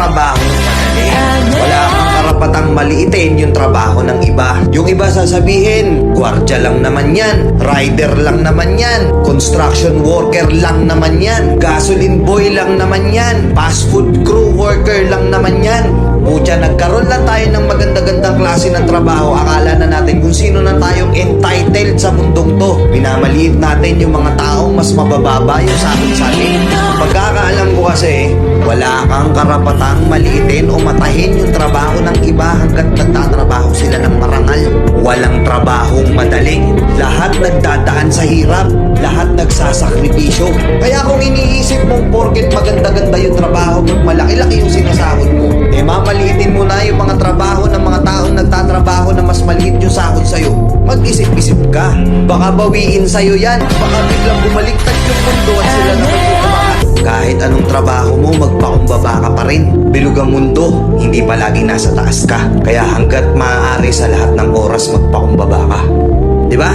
trabahong madali. Wala kang karapatang maliitin yung trabaho ng iba. Yung iba sasabihin, gwardiya lang naman yan, rider lang naman yan, construction worker lang naman yan, gasoline boy lang naman yan, fast food crew worker lang naman yan. Pucha, nagkaroon lang tayo ng maganda-gandang klase ng trabaho. Akala na natin kung sino na tayong entitled sa mundong to. Minamaliit natin yung mga taong mas mabababa yung sa atin. Pagkakaalam ko kasi, wala kang karapatang maliitin o matahin yung trabaho ng iba hanggat nagtatrabaho sila ng marangal. Walang trabahong madali. Lahat nagdadaan sa hirap. Lahat nagsasakripisyo. Kaya kung iniisip mong porket maganda-ganda yung trabaho mo, malaki-laki yung sinasahod mo, eh mamaliitin mo na yung mga trabaho ng mga taong nagtatrabaho na mas maliit yung sahod sa'yo. Mag-isip-isip ka. Baka bawiin sa'yo yan. Baka biglang bumaliktad yung mundo at sila naman yung umangat. Kahit anong trabaho mo, magpakumbaba ka pa rin. Bilog ang mundo, hindi palaging nasa taas ka. Kaya hanggat maaari sa lahat ng oras, magpakumbaba ka. Diba?